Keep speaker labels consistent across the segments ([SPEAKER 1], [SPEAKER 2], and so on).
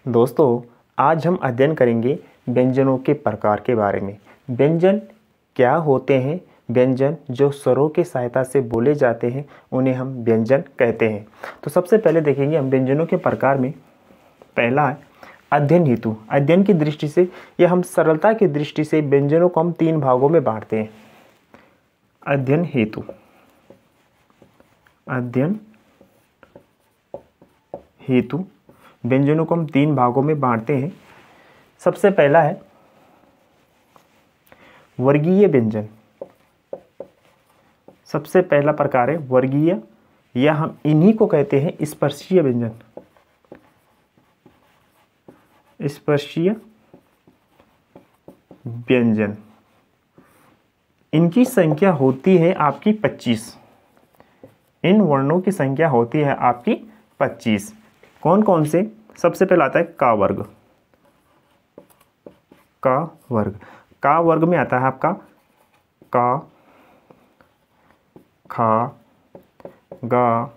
[SPEAKER 1] दोस्तों, आज हम अध्ययन करेंगे व्यंजनों के प्रकार के बारे में। व्यंजन क्या होते हैं? व्यंजन जो स्वरों की सहायता से बोले जाते हैं उन्हें हम व्यंजन कहते हैं। तो सबसे पहले देखेंगे हम व्यंजनों के प्रकार में। पहला है अध्ययन हेतु। अध्ययन की दृष्टि से या हम सरलता की दृष्टि से व्यंजनों को हम 3 भागों में बांटते हैं। अध्ययन हेतु, अध्ययन हेतु व्यंजनों को हम 3 भागों में बांटते हैं। सबसे पहला है वर्गीय व्यंजन। सबसे पहला प्रकार है वर्गीय, या हम इन्हीं को कहते हैं स्पर्शीय व्यंजन। स्पर्शीय व्यंजन, इनकी संख्या होती है आपकी 25। इन वर्णों की संख्या होती है आपकी 25। कौन कौन से? सबसे पहला आता है का वर्ग। का वर्ग, का वर्ग में आता है आपका का, खा, गा,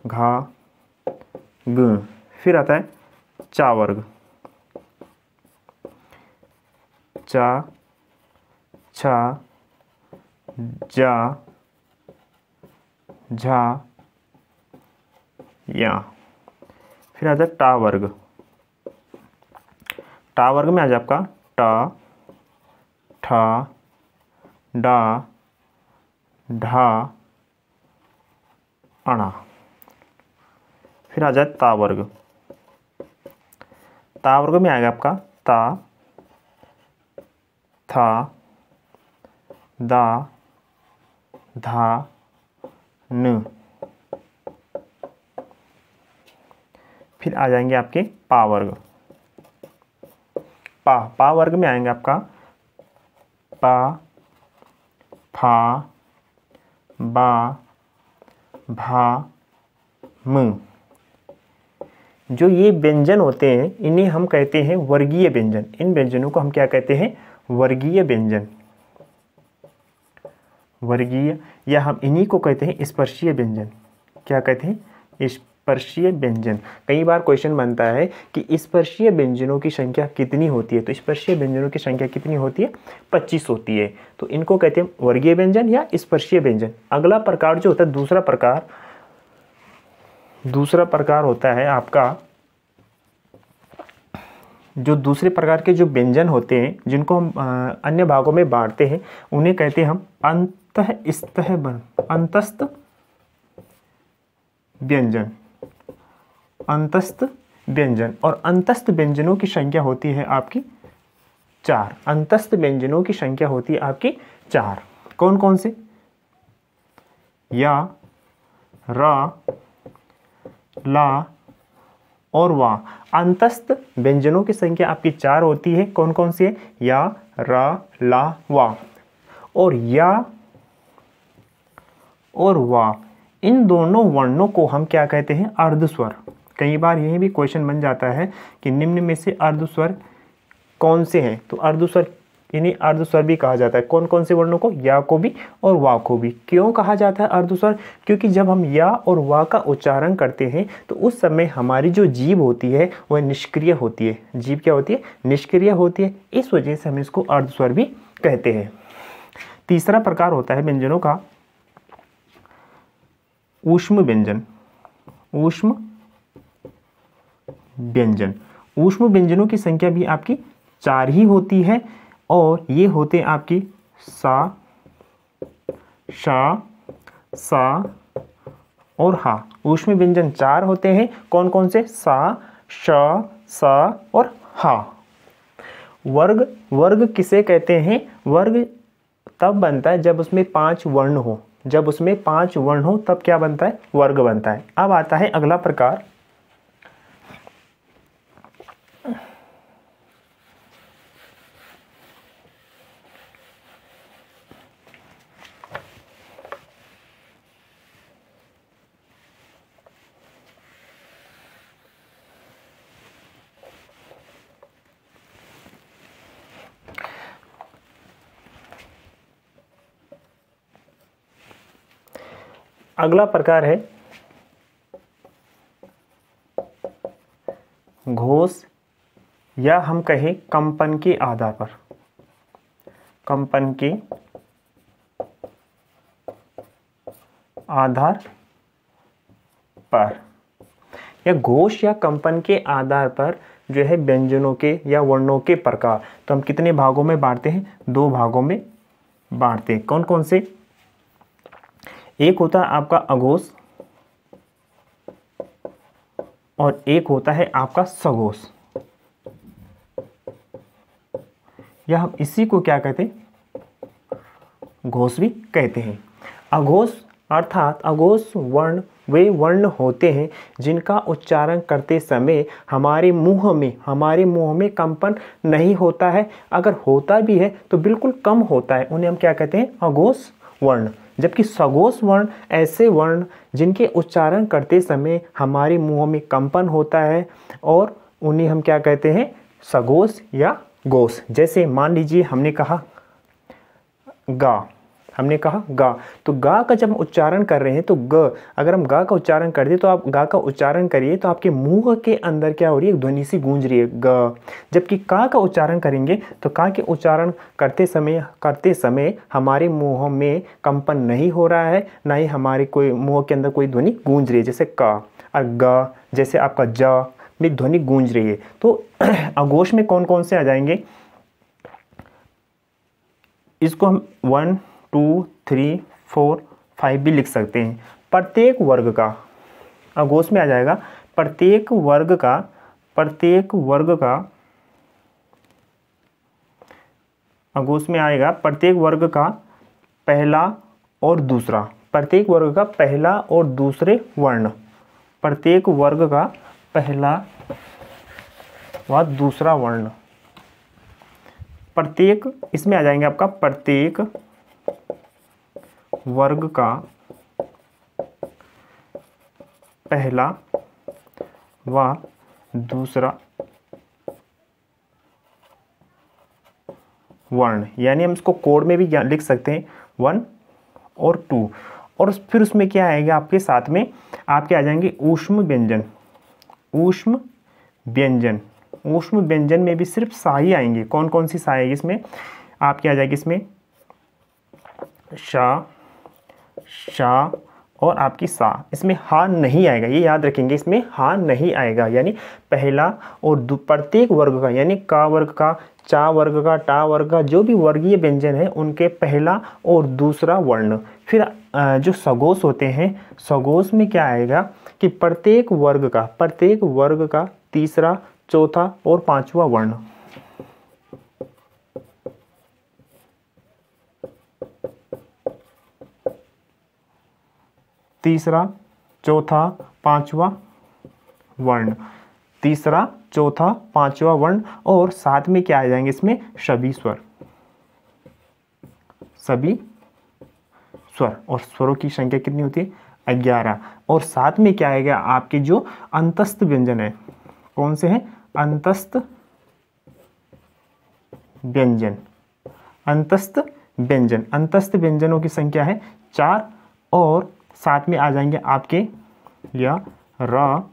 [SPEAKER 1] घा, ग। फिर आता है चा वर्ग। चा, छा, जा, झा, या। फिर आता है टा वर्ग। टा वर्ग में आ जाए आपका टा, ठा, डा, ढा, अणा। फिर आ जाए ता वर्ग। ता वर्ग में आएगा आपका ता, था, दा, धा, न। फिर आ जाएंगे आपके पा वर्ग। पा वर्ग में आएंगे आपका पा, फा, बा, भा, म। जो ये व्यंजन होते हैं इन्हें हम कहते हैं वर्गीय व्यंजन। इन व्यंजनों को हम क्या कहते हैं? वर्गीय व्यंजन। वर्गीय, या हम इन्हीं को कहते हैं स्पर्शीय व्यंजन। क्या कहते हैं? स्पर्शीय व्यंजन। कई बार क्वेश्चन बनता है कि स्पर्शीय व्यंजनों की संख्या कितनी होती है? तो स्पर्शीय व्यंजनों की संख्या कितनी होती है? 25 होती है। तो इनको कहते हैं वर्गीय व्यंजन या स्पर्शीय व्यंजन। अगला प्रकार जो होता है, दूसरा प्रकार होता है आपका, जो दूसरे प्रकार के जो व्यंजन होते हैं जिनको हम अन्य भागों में बांटते हैं उन्हें कहते हैं हम अंतस्थ व्यंजन। अंतस्थ व्यंजन। और अंतस्थ व्यंजनों की संख्या होती है आपकी 4। अंतस्थ व्यंजनों की संख्या होती है आपकी 4। कौन कौन से? या, रा, ला और वा। अंतस्थ व्यंजनों की संख्या आपकी 4 होती है। कौन कौन सी है? या, रा, ला, वा। और या और वा, इन दोनों वर्णों को हम क्या कहते हैं? अर्धस्वर। कई बार यही भी क्वेश्चन बन जाता है कि निम्न में से अर्धस्वर कौन से हैं? तो अर्धस्वर, इन्हें अर्धस्वर भी कहा जाता है। कौन कौन से वर्णों को? या को भी और वा को भी। क्यों कहा जाता है अर्धस्वर? क्योंकि जब हम या और वा का उच्चारण करते हैं तो उस समय हमारी जो जीभ होती है वह निष्क्रिय होती है। जीभ क्या होती है? निष्क्रिय होती है। इस वजह से हम इसको अर्धस्वर भी कहते हैं। तीसरा प्रकार होता है व्यंजनों का ऊष्म व्यंजन। ऊष्म व्यंजन। ऊष्म व्यंजनों की संख्या भी आपकी 4 ही होती है और ये होते हैं आपकी सा, शा, सा और हा। ऊष्म व्यंजन 4 होते हैं। कौन कौन से? सा, श, सा और हा। वर्ग किसे कहते हैं? वर्ग तब बनता है जब उसमें 5 वर्ण हो। जब उसमें 5 वर्ण हो तब क्या बनता है? वर्ग बनता है। अब आता है अगला प्रकार, अगला प्रकार है घोष या हम कहें कंपन के आधार पर, कंपन के आधार पर या घोष या कंपन के आधार पर जो है व्यंजनों के या वर्णों के प्रकार, तो हम कितने भागों में बांटते हैं? 2 भागों में बांटते हैं। कौन कौन से? एक होता है आपका अघोष और एक होता है आपका सघोष, या हम इसी को क्या कहते हैं? घोष भी कहते हैं। अघोष अर्थात अघोष वर्ण वे वर्ण होते हैं जिनका उच्चारण करते समय हमारे मुंह में कंपन नहीं होता है, अगर होता भी है तो बिल्कुल कम होता है, उन्हें हम क्या कहते हैं? अघोष वर्ण। जबकि सघोष वर्ण ऐसे वर्ण जिनके उच्चारण करते समय हमारे मुंह में कंपन होता है और उन्हें हम क्या कहते हैं? सघोष या घोष। जैसे मान लीजिए हमने कहा गा, तो गा का जब हम उच्चारण कर रहे हैं तो ग, अगर हम गा का उच्चारण कर दें तो आप गा का उच्चारण करिए तो आपके मुंह के अंदर क्या हो रही है? ध्वनि सी गूंज रही है, ग। जबकि का उच्चारण करेंगे तो का के उच्चारण करते समय हमारे मुंह में कंपन नहीं हो रहा है, ना ही हमारे कोई मुंह के अंदर कोई ध्वनि गूंज रही है, जैसे का। और ग जैसे आपका जा में ध्वनि गूंज रही है। तो अघोष में कौन कौन से आ जाएंगे? इसको हम 1 2 3 4 5 भी लिख सकते हैं। प्रत्येक वर्ग का अघोष में आ जाएगा, प्रत्येक वर्ग का अघोष में आएगा प्रत्येक वर्ग का पहला और दूसरा, प्रत्येक वर्ग का पहला और दूसरे वर्ण, प्रत्येक वर्ग का पहला व दूसरा वर्ण, प्रत्येक इसमें आ जाएंगे आपका प्रत्येक वर्ग का पहला व दूसरा वर्ण, यानी हम इसको कोड में भी लिख सकते हैं 1 और 2। और फिर उसमें क्या आएगा? आपके साथ में आपके आ जाएंगे ऊष्म व्यंजन। ऊष्म व्यंजन में भी सिर्फ सा ही आएंगे। कौन कौन सी सा आएगी इसमें? आपके आ जाएगी इसमें शा और आपकी सा। इसमें हा नहीं आएगा, ये याद रखेंगे, इसमें हा नहीं आएगा। यानी पहला और प्रत्येक वर्ग का, यानी का वर्ग का, चा वर्ग का, टा वर्ग का, जो भी वर्गीय व्यंजन है उनके पहला और दूसरा वर्ण। फिर जो सघोष होते हैं, सघोष में क्या आएगा कि प्रत्येक वर्ग का तीसरा, चौथा और पांचवा वर्ण। तीसरा, चौथा, पांचवा वर्ण, तीसरा, चौथा, पांचवा वर्ण। और साथ में क्या आ जाएंगे इसमें? सभी स्वर। और स्वरों की संख्या कितनी होती है? 11। और साथ में क्या आएगा? आपके जो अंतस्थ व्यंजन है, कौन से हैं? अंतस्थ व्यंजनों की संख्या है 4। और साथ में आ जाएंगे आपके या, र,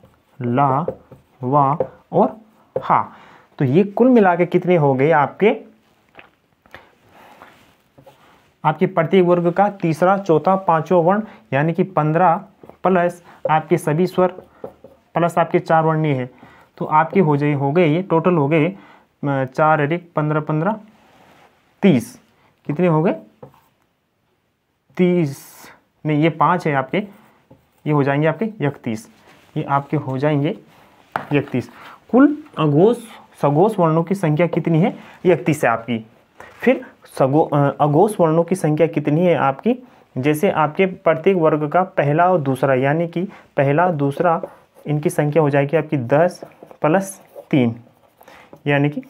[SPEAKER 1] ला, वा और हा। तो ये कुल मिला के कितने हो गए आपके प्रत्येक वर्ग का तीसरा, चौथा, पांचवा वर्ण, यानी कि 15 प्लस आपके सभी स्वर प्लस आपके 4 वर्णीय है। तो आपके हो गए ये टोटल हो गए 4 अधिक 15 15 30। कितने हो गए? 30 नहीं, ये 5 है आपके, ये हो जाएंगे आपके 31। ये आपके हो जाएंगे 31। कुल सघोष वर्णों की संख्या कितनी है? 31 है आपकी। फिर अघोष वर्णों की संख्या कितनी है आपकी? जैसे आपके प्रत्येक वर्ग का पहला और दूसरा, यानी कि पहला दूसरा, इनकी संख्या हो जाएगी आपकी 10 प्लस 3 यानी कि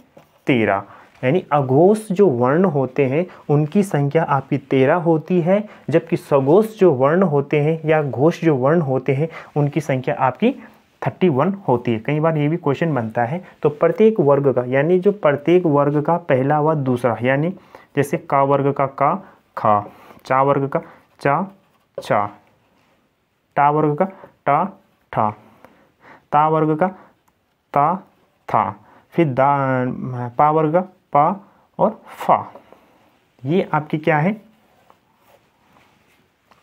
[SPEAKER 1] 13। यानी अघोष जो वर्ण होते हैं उनकी संख्या आपकी 13 होती है, जबकि सघोष जो वर्ण होते हैं या घोष जो वर्ण होते हैं उनकी संख्या आपकी 31 होती है। कई बार ये भी क्वेश्चन बनता है। तो प्रत्येक वर्ग का, यानी जो प्रत्येक वर्ग का पहला व दूसरा, यानी जैसे का वर्ग का का, खा, चा वर्ग का चा, चा, टा वर्ग का टा, ठा, ता वर्ग का ता, था, फिर दा पा वर्ग का पा और फा, ये आपकी क्या है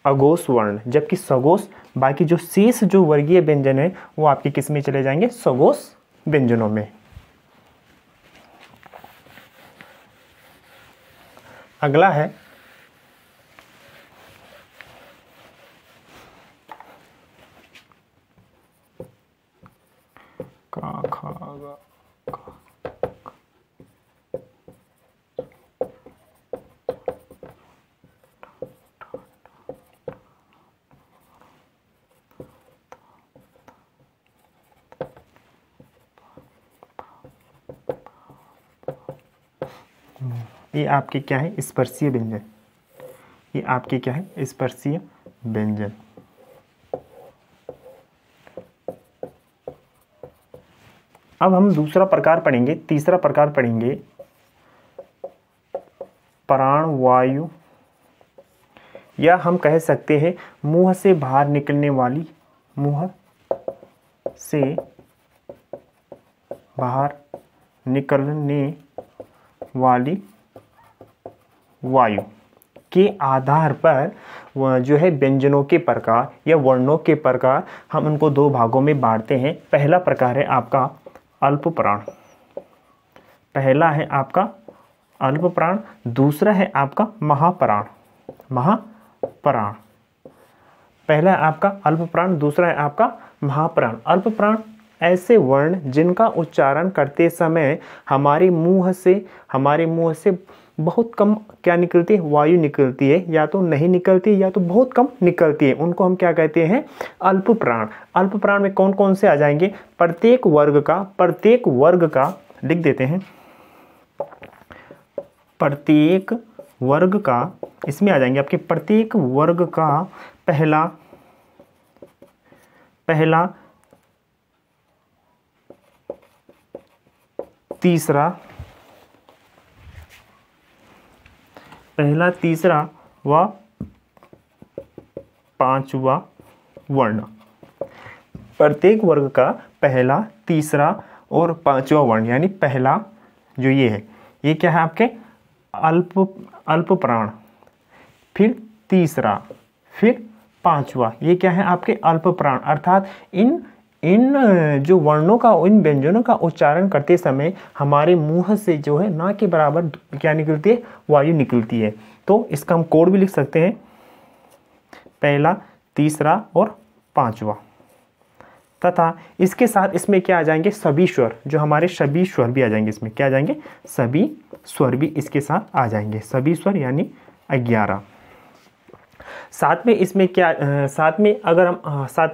[SPEAKER 1] अघोष वर्ण, जबकि सघोष बाकी जो शेष जो वर्गीय व्यंजन है वो आपके किस में चले जाएंगे, सघोष व्यंजनों में। अगला है का खा गा ये आपके क्या है स्पर्शीय व्यंजन, ये आपके क्या है स्पर्शीय व्यंजन। अब हम दूसरा प्रकार पढ़ेंगे, तीसरा प्रकार पढ़ेंगे प्राणवायु, या हम कह सकते हैं मुंह से बाहर निकलने वाली, मुंह से बाहर निकलने वाली वायु के आधार पर जो है व्यंजनों के प्रकार या वर्णों के प्रकार हम उनको दो भागों में बांटते हैं। पहला प्रकार है आपका अल्प प्राण, पहला है आपका अल्प प्राण, दूसरा है आपका महाप्राण। महाप्राण पहला है आपका अल्प प्राण, दूसरा है आपका महाप्राण। अल्प प्राण ऐसे वर्ण जिनका उच्चारण करते समय हमारे मुंह से बहुत कम क्या निकलती है, वायु निकलती है, या तो नहीं निकलती है या तो बहुत कम निकलती है, उनको हम क्या कहते हैं अल्प प्राण। अल्प प्राण में कौन कौन से आ जाएंगे, प्रत्येक वर्ग का लिख देते हैं, प्रत्येक वर्ग का इसमें आ जाएंगे आपके प्रत्येक वर्ग का पहला तीसरा व पांचवा वर्ण। प्रत्येक वर्ग का पहला, तीसरा और पांचवा वर्ण, यानी पहला जो ये है ये क्या है आपके अल्प प्राण, फिर तीसरा, फिर पांचवा, ये क्या है आपके अल्प प्राण। अर्थात इन जो वर्णों का, इन व्यंजनों का उच्चारण करते समय हमारे मुंह से जो है ना के बराबर क्या निकलती है, वायु निकलती है। तो इसका हम कोड भी लिख सकते हैं, पहला, तीसरा और पांचवा। तथा इसके साथ इसमें क्या आ जाएंगे, सभी स्वर, जो हमारे सभी स्वर भी आ जाएंगे, इसमें क्या आ जाएंगे, सभी स्वर भी इसके साथ आ जाएंगे, सभी स्वर यानी 11। साथ में इसमें क्या साथ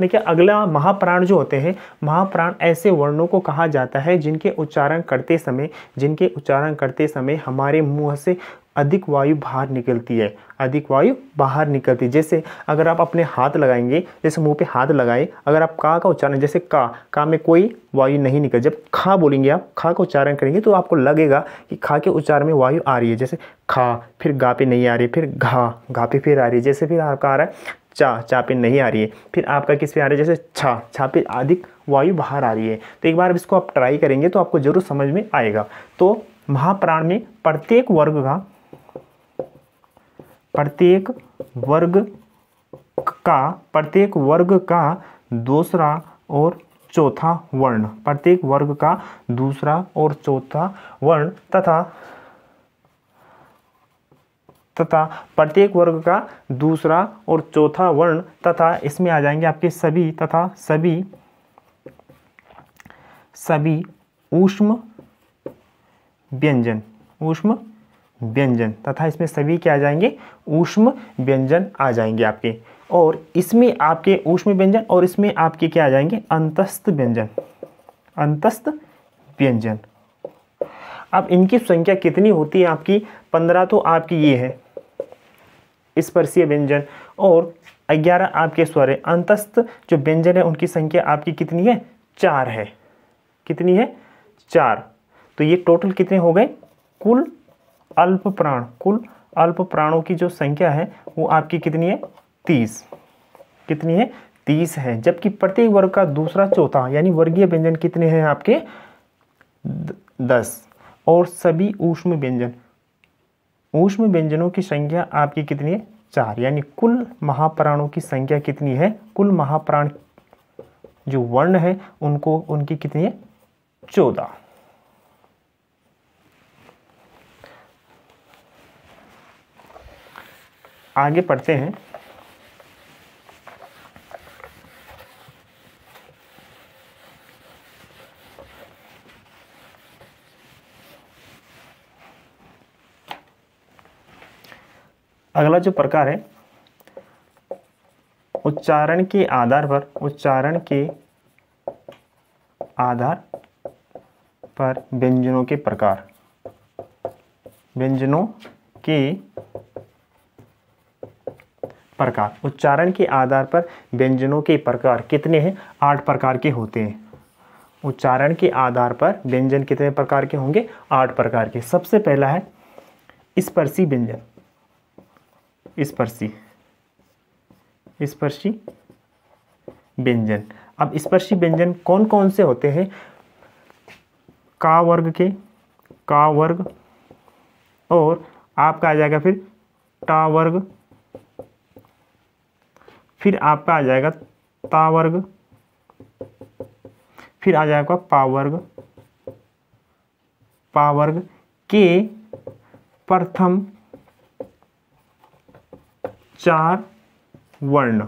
[SPEAKER 1] में क्या अगला महाप्राण जो होते हैं, महाप्राण ऐसे वर्णों को कहा जाता है जिनके उच्चारण करते समय हमारे मुंह से अधिक वायु बाहर निकलती है, जैसे अगर आप अपने हाथ लगाएंगे, जैसे मुंह पे हाथ लगाए, अगर आप का उच्चारण, जैसे का में कोई वायु नहीं निकल, जब खा बोलेंगे, आप खा का उच्चारण करेंगे तो आपको लगेगा कि खा के उच्चारण में वायु आ रही है, जैसे खा, फिर गा पे नहीं आ रही है, फिर घा पे फिर आ रही है, जैसे फिर आपका आ रहा है चा पे नहीं आ रही है, फिर आपका किस पे आ रहा है, जैसे छा पे अधिक वायु बाहर आ रही है। तो एक बार इसको आप ट्राई करेंगे तो आपको जरूर समझ में आएगा। तो महाप्राण में प्रत्येक वर्ग का दूसरा और चौथा वर्ण, प्रत्येक वर्ग का दूसरा और चौथा वर्ण तथा प्रत्येक वर्ग का दूसरा और चौथा वर्ण तथा इसमें आ जाएंगे आपके सभी ऊष्म व्यंजन तथा इसमें सभी क्या आ जाएंगे, ऊष्म व्यंजन आ जाएंगे आपके। और इसमें आपके ऊष्म व्यंजन और इसमें आपके क्या आ जाएंगे, अंतस्थ व्यंजन। अब इनकी संख्या कितनी होती है आपकी, 15 तो आपकी ये है स्पर्शीय व्यंजन और 11 आपके स्वर है। अंतस्थ जो व्यंजन है उनकी संख्या आपकी कितनी है, 4 है। कितनी है, 4। तो ये टोटल कितने हो गए, कुल अल्प प्राणों की जो संख्या है वो आपकी कितनी है, 30। कितनी है, 30 है। जबकि प्रत्येक वर्ग का दूसरा चौथा यानी वर्गीय व्यंजन कितने हैं आपके, 10 और सभी ऊष्म व्यंजनों की संख्या आपकी कितनी है? 4। यानी कुल महाप्राणों की संख्या कितनी है? कुल महाप्राण जो वर्ण है उनकी कितनी है? 14। आगे पढ़ते हैं। अगला जो प्रकार है उच्चारण के आधार पर व्यंजनों के प्रकार। उच्चारण के आधार पर व्यंजनों के प्रकार कितने हैं? 8 प्रकार के होते हैं। उच्चारण के आधार पर व्यंजन कितने प्रकार के होंगे? 8 प्रकार के। सबसे पहला है स्पर्शी व्यंजन। स्पर्शी व्यंजन। अब स्पर्शी व्यंजन कौन कौन से होते हैं? का वर्ग और आपका आ जाएगा फिर टा वर्ग, फिर आपका आ जाएगा ता वर्ग, फिर आ जाएगा पा वर्ग के प्रथम 4 वर्ण।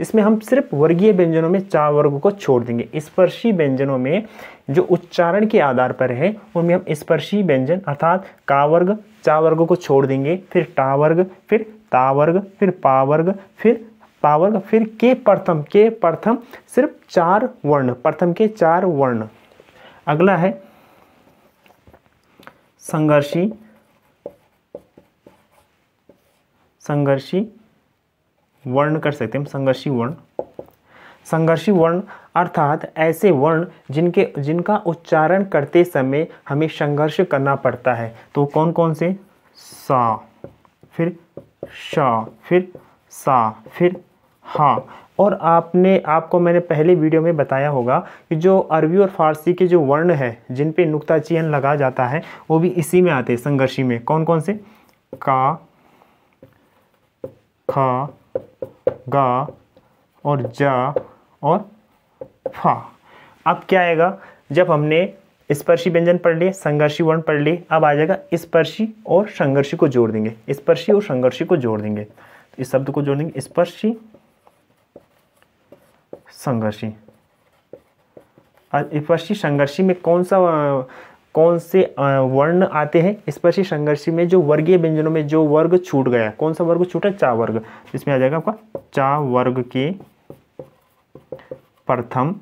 [SPEAKER 1] इसमें हम सिर्फ वर्गीय व्यंजनों में 4 वर्ग को छोड़ देंगे। स्पर्शी व्यंजनों में जो उच्चारण के आधार पर है उनमें हम स्पर्शी व्यंजन अर्थात का वर्ग, चा वर्ग को छोड़ देंगे, फिर टा वर्ग, फिर ता वर्ग, फिर पा वर्ग, फिर के प्रथम सिर्फ 4 वर्ण, प्रथम के 4 वर्ण। अगला है संघर्षी वर्ण कर सकते हैं हम। संघर्षी वर्ण अर्थात ऐसे वर्ण जिनका उच्चारण करते समय हमें संघर्ष करना पड़ता है। तो कौन कौन से? सा, फिर शा, फिर सा, फिर हा। और आपको मैंने पहले वीडियो में बताया होगा कि जो अरबी और फारसी के जो वर्ण है जिन पे नुक्ता चिन्ह लगा जाता है वो भी इसी में आते हैं संघर्षी में। कौन कौन से? का, खा, गा और जा और फा। अब क्या आएगा? जब हमने स्पर्शी व्यंजन पढ़ लिए, संघर्षी वर्ण पढ़ लिए, अब आ जाएगा स्पर्शी और संघर्षी को जोड़ देंगे। तो इस शब्द को जोड़ देंगे स्पर्शी संघर्षी में कौन से वर्ण आते हैं? स्पर्शी संघर्षी में जो वर्गीय व्यंजनों में जो वर्ग छूट गया, कौन सा वर्ग छूटा? चा वर्ग। इसमें आ जाएगा आपका चा वर्ग के प्रथम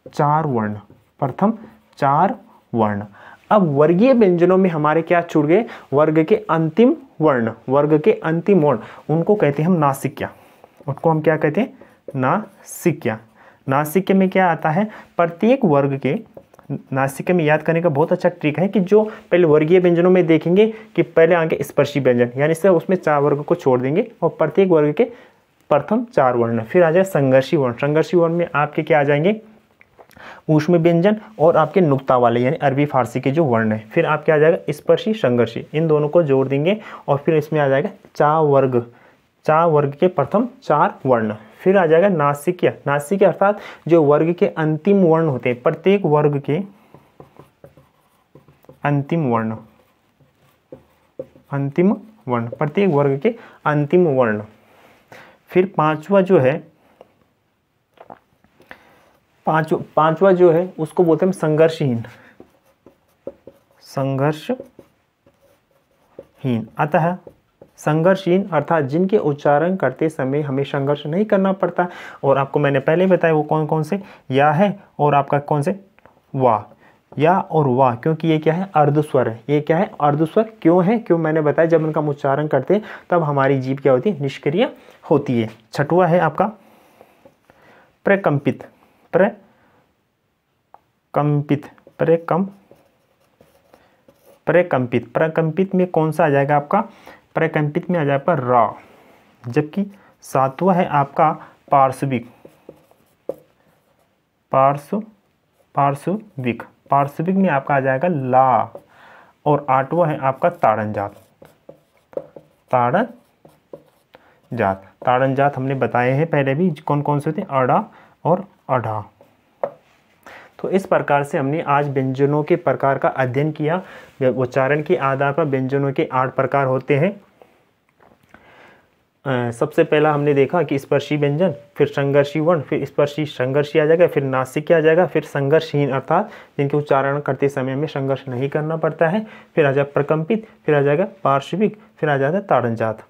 [SPEAKER 1] 4 वर्ण। अब वर्गीय व्यंजनों में हमारे क्या छूट गए? वर्ग के अंतिम वर्ण उनको कहते हैं हम नासिक्या। उनको हम क्या कहते हैं? नासिक्या में क्या आता है? प्रत्येक वर्ग के नासिक्या में याद करने का बहुत अच्छा ट्रिक है कि जो पहले वर्गीय व्यंजनों में देखेंगे कि पहले आगे स्पर्शी व्यंजन, यानी से उसमें 4 वर्ग को छोड़ देंगे और प्रत्येक वर्ग के प्रथम 4 वर्ण। फिर आ जाए संघर्षी वर्ण में आपके क्या आ जाएंगे? ऊष्म व्यंजन और आपके नुक्ता वाले यानी अरबी फारसी के जो वर्ण है। फिर आपके आ जाएगा स्पर्शी संघर्षी, इन दोनों को जोड़ देंगे और फिर इसमें आ जाएगा चा वर्ग के प्रथम 4 वर्ण। फिर आ जाएगा नासिक्य अर्थात जो वर्ग के अंतिम वर्ण होते हैं, प्रत्येक वर्ग के अंतिम वर्ण। फिर पांचवा जो है उसको बोलते हैं संघर्षहीन। अतः संघर्षहीन अर्थात जिनके उच्चारण करते समय हमें संघर्ष नहीं करना पड़ता। और आपको मैंने पहले बताया वो कौन कौन से? या है और आपका कौन से? वाह। या और वाह, क्योंकि ये क्या है? अर्धस्वर है। ये क्या है? अर्धस्वर। क्यों है? क्यों मैंने बताया जब उनका उच्चारण करते हैं तब हमारी जीभ क्या होती है? निष्क्रिय होती है। छठवां है आपका प्रकंपित। प्रकंपित में कौन सा आ जाएगा आपका? प्रकंपित में आ जाएगा रा। जबकि 7वां है आपका पार्श्विक। पार्श्विक। पार्श्विक में आपका आ जाएगा ला, और 8वां है आपका ताड़न जात। ताड़न जात हमने बताए हैं पहले भी, कौन कौन से थे, अड़ा और अढ़ा। तो इस प्रकार से हमने आज व्यंजनों के प्रकार का अध्ययन किया। उच्चारण के आधार पर व्यंजनों के 8 प्रकार होते हैं। सबसे पहला हमने देखा कि स्पर्शी व्यंजन, फिर संघर्षी वर्ण, फिर स्पर्शी संघर्षी आ जाएगा, फिर नासिक आ जाएगा, फिर संघर्षहीन अर्थात जिनके उच्चारण करते समय में संघर्ष नहीं करना पड़ता है, फिर आ जाएगा प्रकंपित, फिर आ जाएगा पार्श्विक, फिर आ जाएगा ताड़न जात।